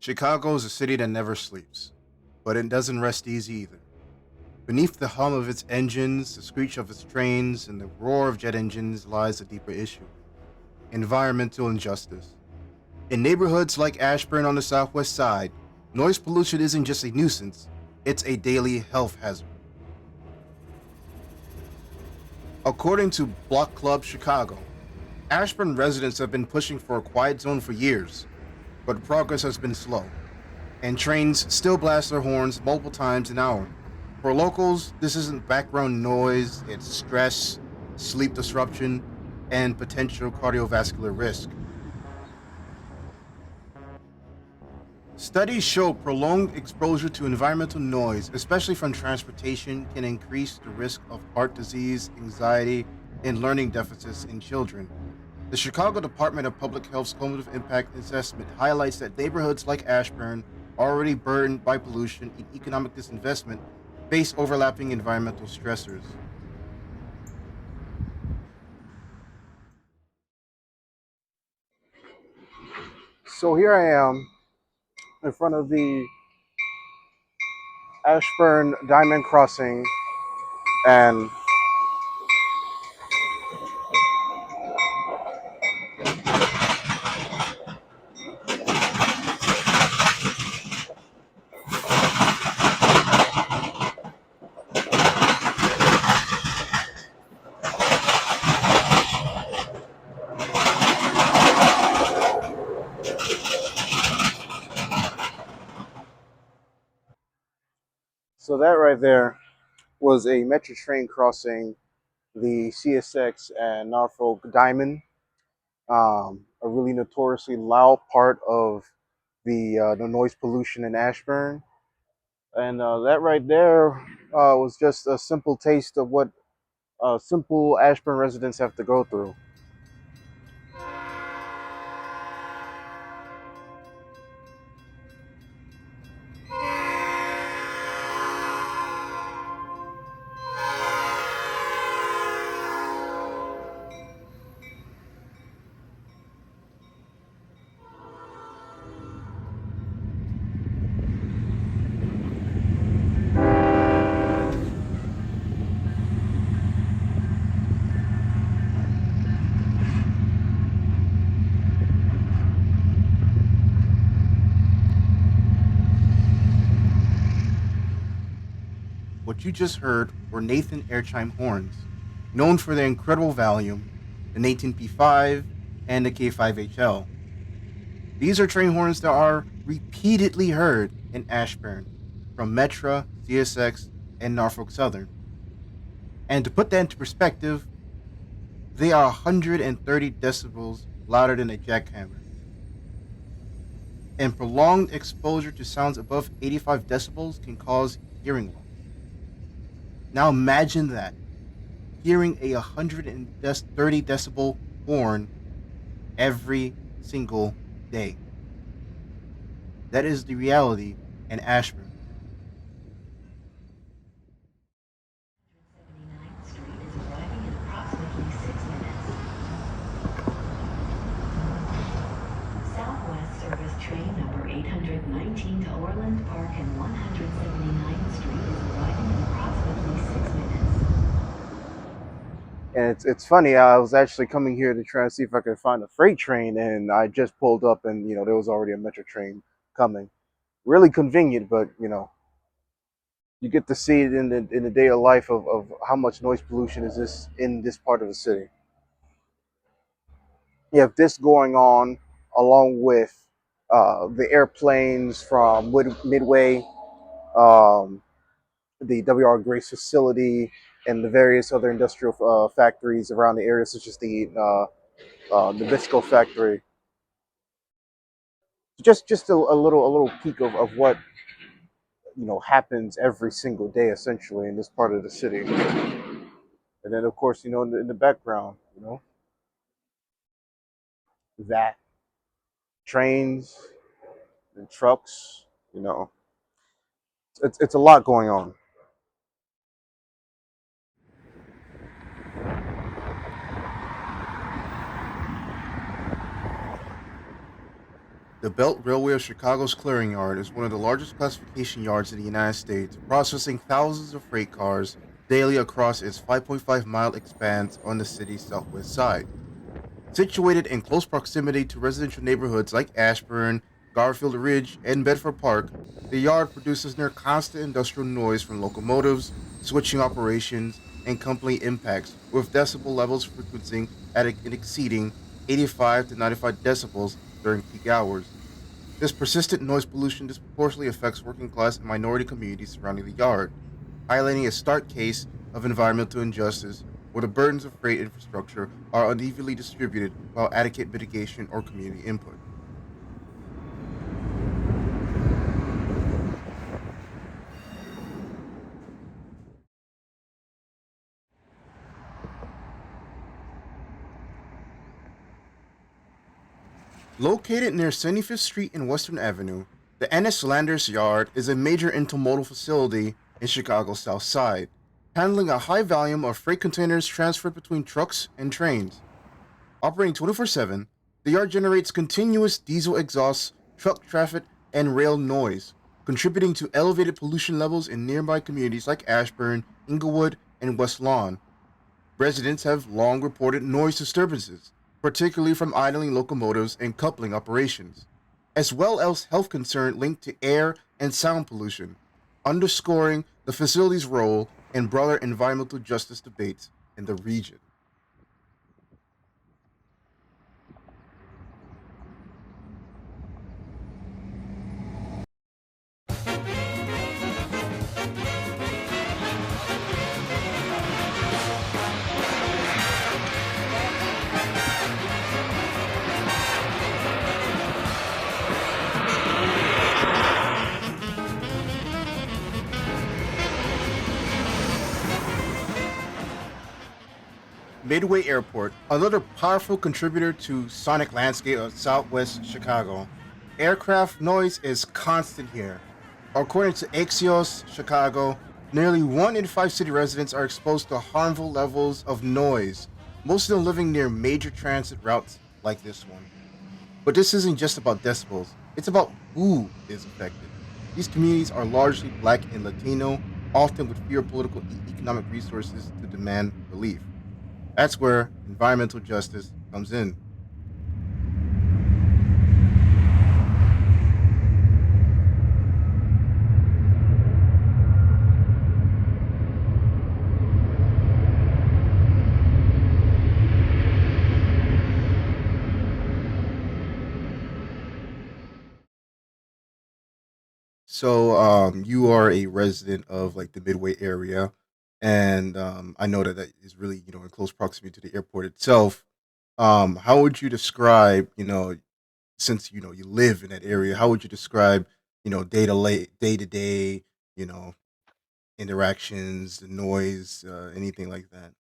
Chicago is a city that never sleeps, but it doesn't rest easy either. Beneath the hum of its engines, the screech of its trains, and the roar of jet engines lies a deeper issue: environmental injustice. In neighborhoods like Ashburn on the southwest side, noise pollution isn't just a nuisance, it's a daily health hazard. According to Block Club Chicago, Ashburn residents have been pushing for a quiet zone for years, but progress has been slow, and trains still blast their horns multiple times an hour. For locals, this isn't background noise, it's stress, sleep disruption, and potential cardiovascular risk. Studies show prolonged exposure to environmental noise, especially from transportation, can increase the risk of heart disease, anxiety, and learning deficits in children. The Chicago Department of Public Health's cumulative impact assessment highlights that neighborhoods like Ashburn, already burdened by pollution and economic disinvestment, face overlapping environmental stressors. So here I am in front of the Ashburn Diamond Crossing, and so that right there was a metro train crossing the CSX and Norfolk Diamond, a really notoriously loud part of the noise pollution in Ashburn. And that right there was just a simple taste of what simple Ashburn residents have to go through. What you just heard were Nathan Airchime horns, known for their incredible volume, the Nathan P5 and the K5HL. These are train horns that are repeatedly heard in Ashburn from Metra, CSX, and Norfolk Southern. And to put that into perspective, they are 130 decibels louder than a jackhammer. And prolonged exposure to sounds above 85 decibels can cause hearing loss. Now imagine that, hearing a 130 decibel horn every single day. That is the reality in Ashburn. Street is arriving in approximately 6 minutes. Southwest Service train number 819 to Orland Park and 179th Street is arriving in approximately 6 minutes. And it's funny. I was actually coming here to try and see if I could find a freight train, and I just pulled up, and there was already a metro train coming. Really convenient, but you get to see it in the day of life of how much noise pollution is this in this part of the city. You have this going on along with the airplanes from Midway, um, the WR Grace facility, and the various other industrial factories around the area, such as the Visco factory. Just a little peek of what happens every single day, essentially, in this part of the city. And then, of course, in the background, that trains and trucks. You know, it's a lot going on. The Belt Railway of Chicago's clearing yard is one of the largest classification yards in the United States, processing thousands of freight cars daily across its 5.5-mile expanse on the city's southwest side. Situated in close proximity to residential neighborhoods like Ashburn, Garfield Ridge, and Bedford Park, the yard produces near constant industrial noise from locomotives, switching operations, and company impacts, with decibel levels frequenting at and exceeding 85 to 95 decibels during peak hours. This persistent noise pollution disproportionately affects working class and minority communities surrounding the yard, highlighting a stark case of environmental injustice where the burdens of freight infrastructure are unevenly distributed without adequate mitigation or community input. Located near 75th Street and Western Avenue, the Ennis Landers Yard is a major intermodal facility in Chicago's South Side, handling a high volume of freight containers transferred between trucks and trains. Operating 24/7, the yard generates continuous diesel exhaust, truck traffic, and rail noise, contributing to elevated pollution levels in nearby communities like Ashburn, Inglewood, and West Lawn. Residents have long reported noise disturbances, particularly from idling locomotives and coupling operations, as well as health concerns linked to air and sound pollution, underscoring the facility's role in broader environmental justice debates in the region. Midway Airport, another powerful contributor to sonic landscape of Southwest Chicago. Aircraft noise is constant here. According to Axios Chicago, nearly 1 in 5 city residents are exposed to harmful levels of noise, most of them living near major transit routes like this one. But this isn't just about decibels, it's about who is affected. These communities are largely black and Latino, often with fewer political and economic resources to demand relief. That's where environmental justice comes in. So, you are a resident of like the Midway area, and I know that that is really in close proximity to the airport itself. How would you describe, since you live in that area, how would you describe, day to day, you know, interactions, the noise, anything like that?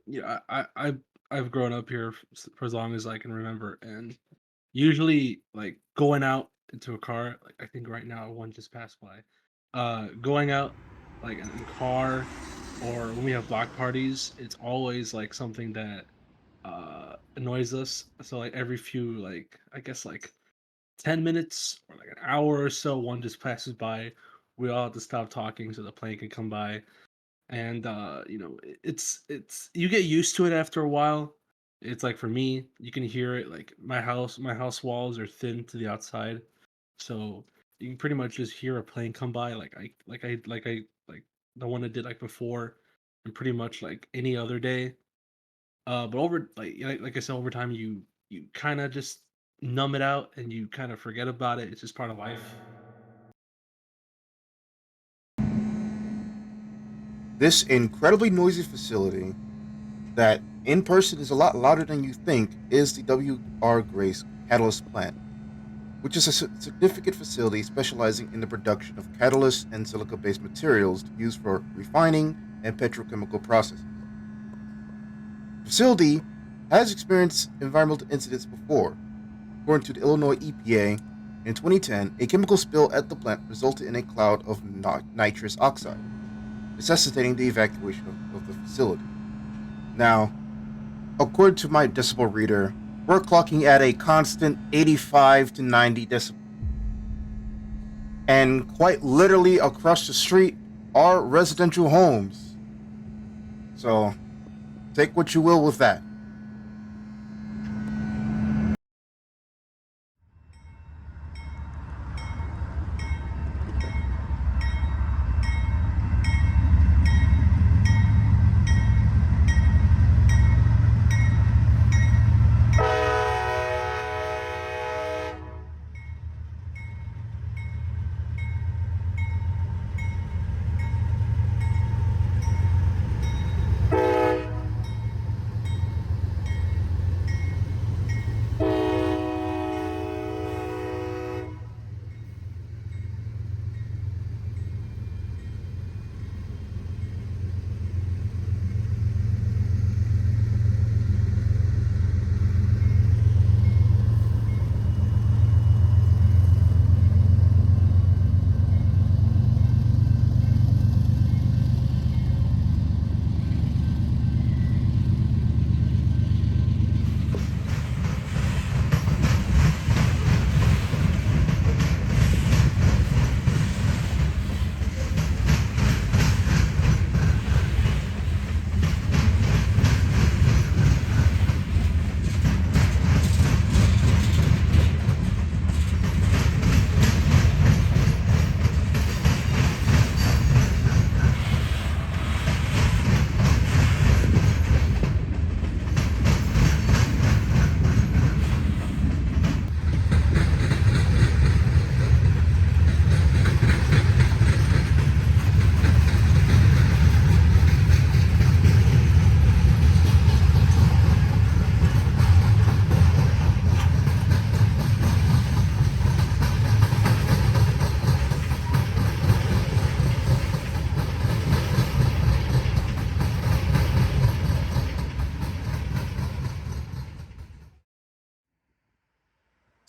Yeah, I've grown up here for as long as I can remember, and usually, like going out into a car, like I think right now one just passed by. Going out like in a car or when we have block parties, it's always like something that annoys us. So like every few like I guess like 10 minutes or like an hour or so, one just passes by. We all have to stop talking so the plane can come by and it's you get used to it after a while. It's like for me, you can hear it like my house walls are thin to the outside, so you can pretty much just hear a plane come by like the one I did like before, and pretty much like any other day. But over like I said, over time you kind of just numb it out and you kind of forget about it. It's just part of life. This incredibly noisy facility that in person is a lot louder than you think is the W.R. Grace Catalyst Plant, which is a significant facility specializing in the production of catalysts and silica based materials used for refining and petrochemical processes. The facility has experienced environmental incidents before. According to the Illinois EPA, in 2010, a chemical spill at the plant resulted in a cloud of nitrous oxide, necessitating the evacuation of the facility. Now, according to my decibel reader, we're clocking at a constant 85 to 90 decibels. And quite literally across the street are residential homes. So take what you will with that.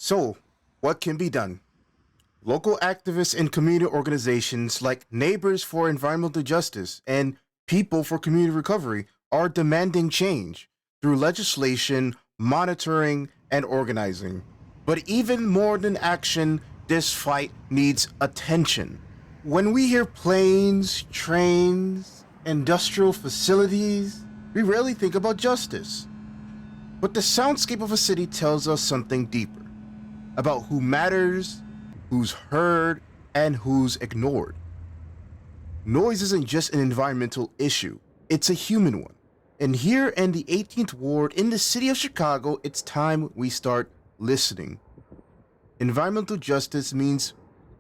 So, what can be done? Local activists and community organizations like Neighbors for Environmental Justice and People for Community Recovery are demanding change through legislation, monitoring, and organizing. But even more than action, this fight needs attention. When we hear planes, trains, industrial facilities, we rarely think about justice. But the soundscape of a city tells us something deeper about who matters, who's heard, and who's ignored. Noise isn't just an environmental issue, it's a human one. And here in the 18th Ward in the city of Chicago, it's time we start listening. Environmental justice means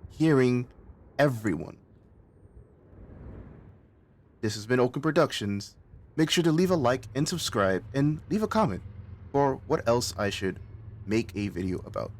hearing everyone. This has been Oaken Productions. Make sure to leave a like and subscribe and leave a comment for what else I should make a video about.